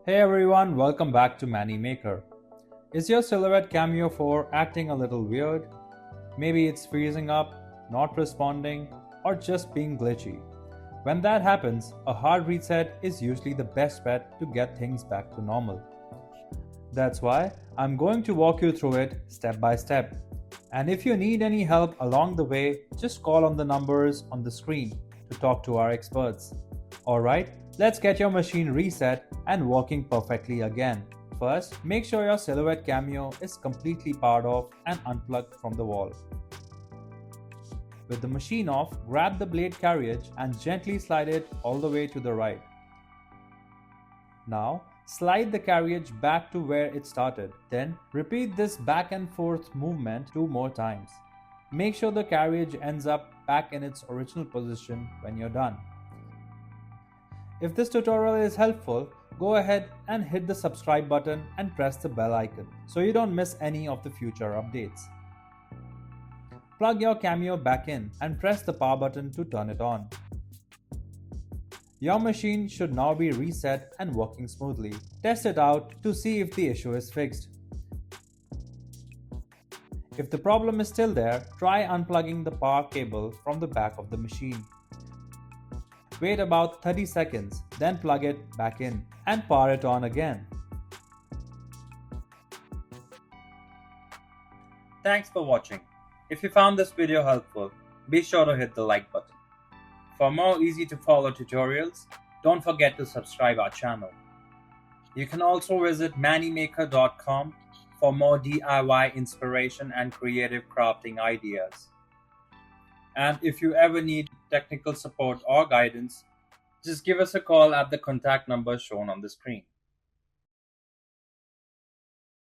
Hey everyone, welcome back to Manny Maker. Is your Silhouette Cameo 4 acting a little weird? Maybe it's freezing up, not responding, or just being glitchy. When that happens, a hard reset is usually the best bet to get things back to normal. That's why I'm going to walk you through it step by step. And if you need any help along the way, just call on the numbers on the screen to talk to our experts. Alright, let's get your machine reset and working perfectly again. First, make sure your Silhouette Cameo is completely powered off and unplugged from the wall. With the machine off, grab the blade carriage and gently slide it all the way to the right. Now, slide the carriage back to where it started. Then, repeat this back and forth movement 2 more times. Make sure the carriage ends up back in its original position when you're done. If this tutorial is helpful, go ahead and hit the subscribe button and press the bell icon so you don't miss any of the future updates. Plug your Cameo back in and press the power button to turn it on. Your machine should now be reset and working smoothly. Test it out to see if the issue is fixed. If the problem is still there, try unplugging the power cable from the back of the machine. Wait about 30 seconds, then plug it back in and power it on again. Thanks for watching. If you found this video helpful, be sure to hit the like button. For more easy to follow tutorials, don't forget to subscribe our channel. You can also visit mannymaker.com for more DIY inspiration and creative crafting ideas. And if you ever need technical support or guidance, just give us a call at the contact number shown on the screen.